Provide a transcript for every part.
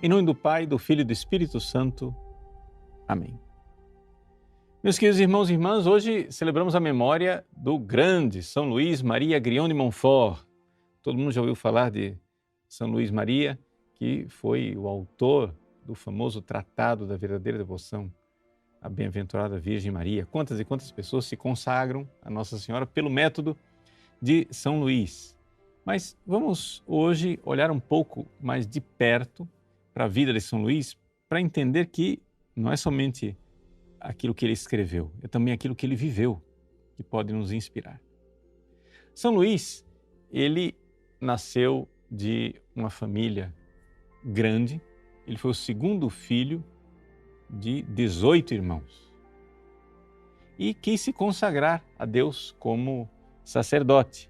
Em nome do Pai, do Filho e do Espírito Santo. Amém. Meus queridos irmãos e irmãs, hoje celebramos a memória do grande São Luís Maria Grião de Montfort. Todo mundo já ouviu falar de São Luís Maria, que foi o autor do famoso Tratado da Verdadeira Devoção à Bem-aventurada Virgem Maria. Quantas e quantas pessoas se consagram a Nossa Senhora pelo método de São Luís. Mas vamos hoje olhar um pouco mais de perto para a vida de São Luís, para entender que não é somente aquilo que ele escreveu, é também aquilo que ele viveu que pode nos inspirar. São Luís, ele nasceu de uma família grande, ele foi o segundo filho de 18 irmãos e quis se consagrar a Deus como sacerdote.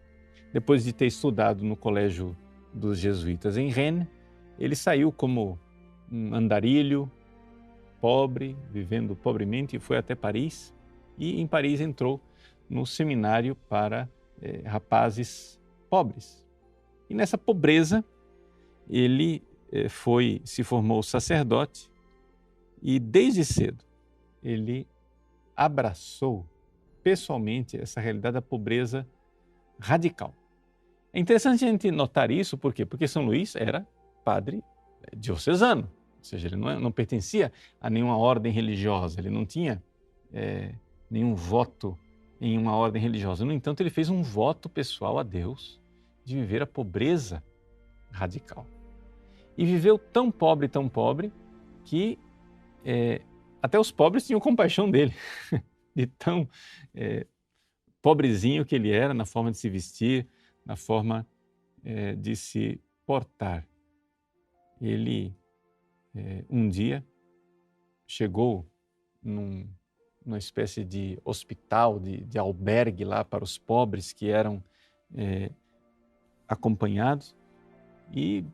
Depois de ter estudado no colégio dos jesuítas em Rennes, ele saiu como um andarilho, pobre, vivendo pobremente, e foi até Paris. E em Paris entrou no seminário para rapazes pobres. E nessa pobreza, ele se formou sacerdote e desde cedo ele abraçou pessoalmente essa realidade da pobreza radical. É interessante a gente notar isso, por quê? Porque São Luís era padre diocesano, ou seja, ele não pertencia a nenhuma ordem religiosa, ele não tinha nenhum voto em uma ordem religiosa. No entanto, ele fez um voto pessoal a Deus de viver a pobreza radical. E viveu tão pobre, que até os pobres tinham compaixão dele, de tão pobrezinho que ele era na forma de se vestir, na forma de se portar. Ele, um dia, chegou numa espécie de hospital, de albergue lá para os pobres que eram acompanhados, e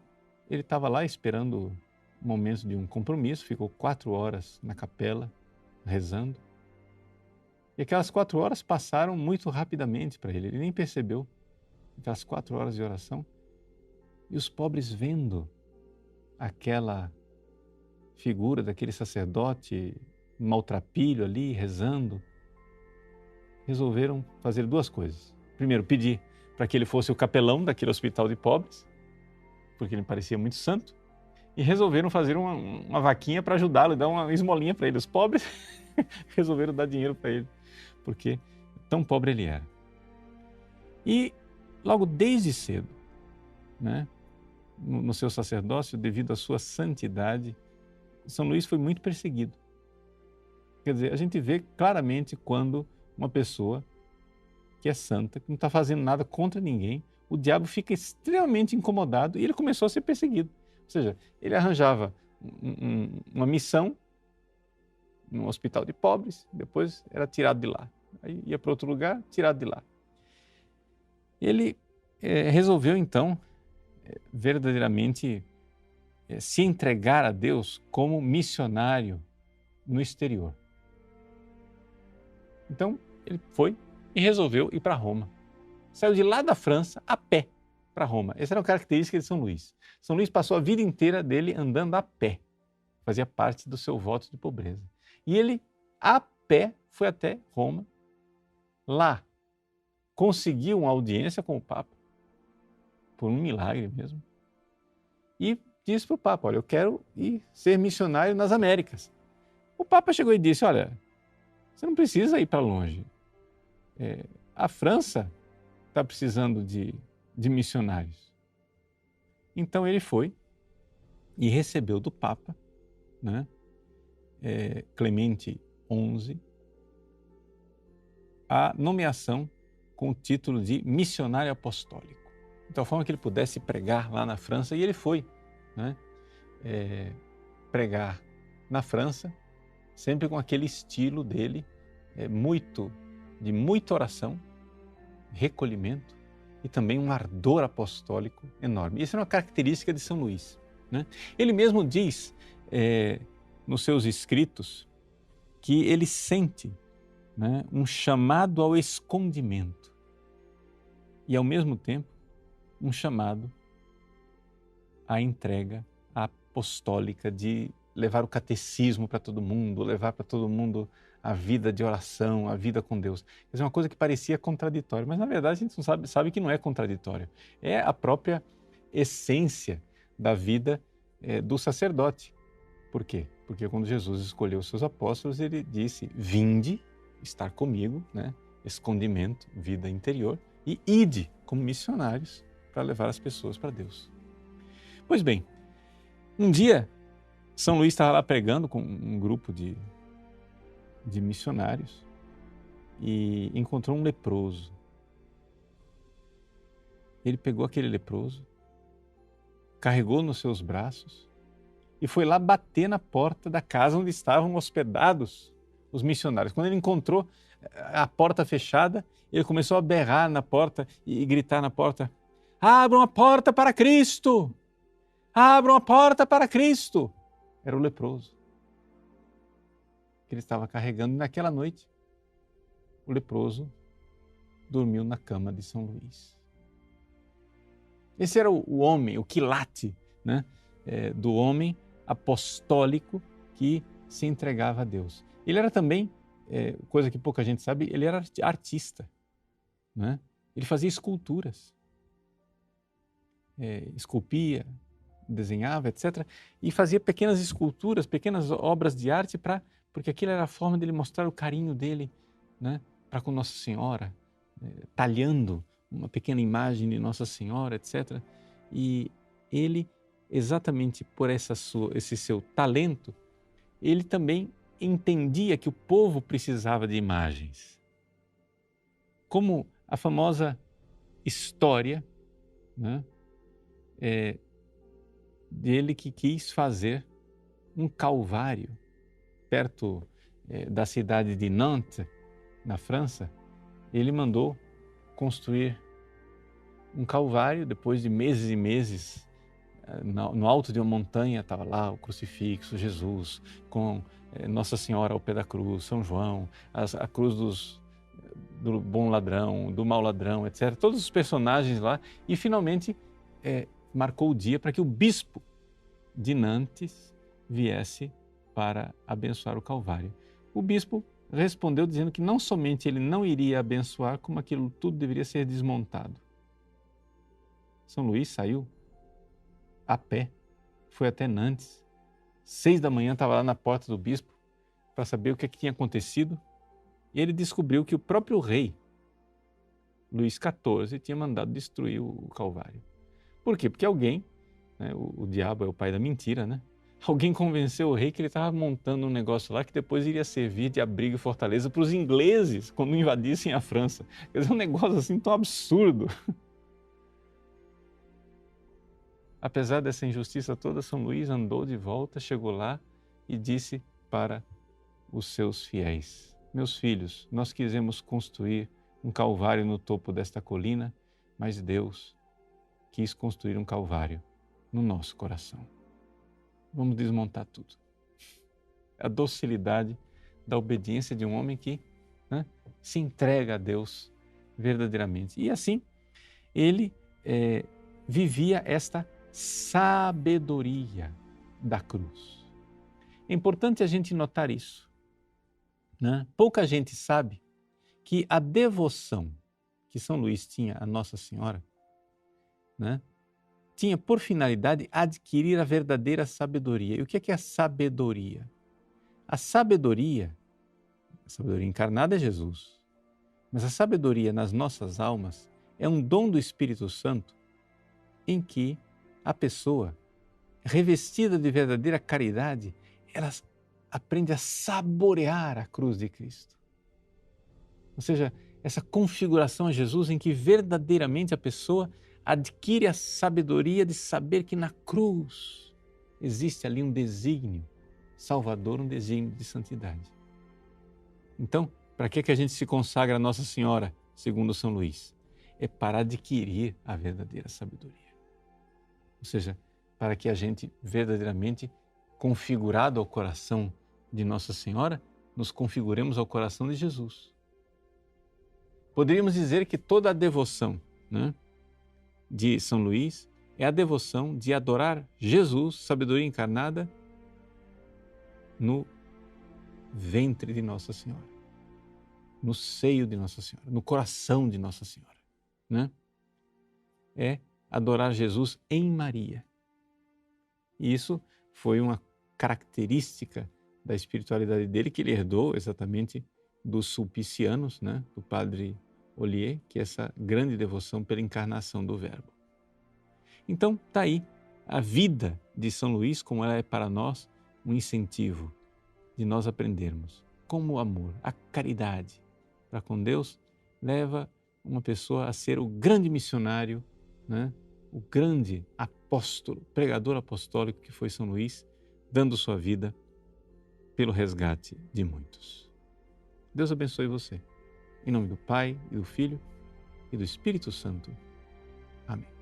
ele estava lá esperando o momento de um compromisso, ficou 4 horas na capela, rezando, e aquelas 4 horas passaram muito rapidamente para ele, ele nem percebeu aquelas 4 horas de oração, e os pobres vendo aquela figura daquele sacerdote maltrapilho ali, rezando, resolveram fazer 2 coisas. Primeiro, pedir para que ele fosse o capelão daquele hospital de pobres, porque ele parecia muito santo, e resolveram fazer uma vaquinha para ajudá-lo, dar uma esmolinha para ele. Os pobres resolveram dar dinheiro para ele, porque tão pobre ele era. E logo desde cedo, no seu sacerdócio, devido à sua santidade, São Luís foi muito perseguido. Quer dizer, a gente vê claramente quando uma pessoa que é santa, que não está fazendo nada contra ninguém, o diabo fica extremamente incomodado e ele começou a ser perseguido. Ou seja, ele arranjava uma missão num hospital de pobres, depois era tirado de lá. Aí ia para outro lugar, tirado de lá. Ele resolveu então verdadeiramente se entregar a Deus como missionário no exterior. Então ele foi e resolveu ir para Roma. Saiu de lá da França a pé para Roma. Essa era uma característica de São Luís. São Luís passou a vida inteira dele andando a pé. Fazia parte do seu voto de pobreza. E ele, a pé, foi até Roma. Lá, conseguiu uma audiência com o Papa, por um milagre mesmo, e disse para o Papa: olha, eu quero ir ser missionário nas Américas. O Papa chegou e disse: olha, você não precisa ir para longe. A França está precisando de missionários. Então ele foi e recebeu do Papa, Clemente XI, a nomeação com o título de missionário apostólico, de tal forma que ele pudesse pregar lá na França, e ele foi pregar na França, sempre com aquele estilo dele, de muita oração, recolhimento e também um ardor apostólico enorme. Isso é uma característica de São Luís. Ele mesmo diz nos seus escritos que ele sente um chamado ao escondimento e, ao mesmo tempo, um chamado à entrega, à apostólica de levar o catecismo para todo mundo, levar para todo mundo a vida de oração, a vida com Deus. Quer dizer, uma coisa que parecia contraditória, mas na verdade a gente não sabe que não é contraditório. É a própria essência da vida do sacerdote. Por quê? Porque quando Jesus escolheu os seus apóstolos, ele disse: vinde estar comigo, né? Escondimento, vida interior, e ide como missionários para levar as pessoas para Deus. Pois bem, um dia São Luís estava lá pregando com um grupo de missionários e encontrou um leproso. Ele pegou aquele leproso, carregou nos seus braços e foi lá bater na porta da casa onde estavam hospedados os missionários. Quando ele encontrou a porta fechada, ele começou a berrar na porta e gritar na porta: abram a porta para Cristo! Abram a porta para Cristo! Era o leproso que ele estava carregando. Naquela noite, o leproso dormiu na cama de São Luís. Esse era o homem, o quilate, né? Do homem apostólico que se entregava a Deus. Ele era também, coisa que pouca gente sabe, ele era artista, né? Ele fazia esculturas, esculpia, desenhava, etc. E fazia pequenas esculturas, pequenas obras de arte, porque aquilo era a forma dele mostrar o carinho dele, né, para com Nossa Senhora, talhando uma pequena imagem de Nossa Senhora, etc. E ele, exatamente por esse seu talento, ele também entendia que o povo precisava de imagens. Como a famosa história, né, dele que quis fazer um calvário perto da cidade de Nantes, na França. Ele mandou construir um calvário. Depois de meses e meses, no alto de uma montanha estava lá o crucifixo, Jesus, com Nossa Senhora ao pé da cruz, São João, a cruz do bom ladrão, do mau ladrão, etc. Todos os personagens lá. E finalmente marcou o dia para que o bispo de Nantes viesse para abençoar o Calvário. O bispo respondeu dizendo que não somente ele não iria abençoar, como aquilo tudo deveria ser desmontado. São Luís saiu a pé, foi até Nantes, 6 da manhã estava lá na porta do bispo para saber o que tinha acontecido, e ele descobriu que o próprio rei, Luís XIV, tinha mandado destruir o Calvário. Por quê? Porque alguém, né, o diabo é o pai da mentira, né? Alguém convenceu o rei que ele estava montando um negócio lá que depois iria servir de abrigo e fortaleza para os ingleses quando invadissem a França. Quer dizer, um negócio assim tão absurdo. Apesar dessa injustiça toda, São Luís andou de volta, chegou lá e disse para os seus fiéis: meus filhos, nós quisemos construir um calvário no topo desta colina, mas Deus quis construir um calvário no nosso coração. Vamos desmontar tudo. A docilidade da obediência de um homem que, né, se entrega a Deus verdadeiramente. E assim, ele vivia esta sabedoria da cruz. É importante a gente notar isso, né? Pouca gente sabe que a devoção que São Luís tinha a Nossa Senhora, né, tinha por finalidade adquirir a verdadeira sabedoria. E o que é a sabedoria? A sabedoria encarnada é Jesus, mas a sabedoria nas nossas almas é um dom do Espírito Santo em que a pessoa, revestida de verdadeira caridade, ela aprende a saborear a cruz de Cristo. Ou seja, essa configuração a Jesus em que verdadeiramente a pessoa adquire a sabedoria de saber que na cruz existe ali um desígnio salvador, um desígnio de santidade. Então, para que a gente se consagra a Nossa Senhora, segundo São Luís? É para adquirir a verdadeira sabedoria. Ou seja, para que a gente verdadeiramente, configurado ao coração de Nossa Senhora, nos configuremos ao coração de Jesus. Poderíamos dizer que toda a devoção, né, de São Luís é a devoção de adorar Jesus, sabedoria encarnada, no ventre de Nossa Senhora, no seio de Nossa Senhora, no coração de Nossa Senhora, né? É adorar Jesus em Maria. E isso foi uma característica da espiritualidade dele, que ele herdou exatamente dos sulpicianos, né? Do padre Ollier, que é essa grande devoção pela encarnação do Verbo. Então, está aí a vida de São Luís, como ela é para nós um incentivo de nós aprendermos como o amor, a caridade para com Deus leva uma pessoa a ser o grande missionário, né? O grande apóstolo, pregador apostólico que foi São Luís, dando sua vida pelo resgate de muitos. Deus abençoe você. Em nome do Pai, e do Filho, e do Espírito Santo. Amém.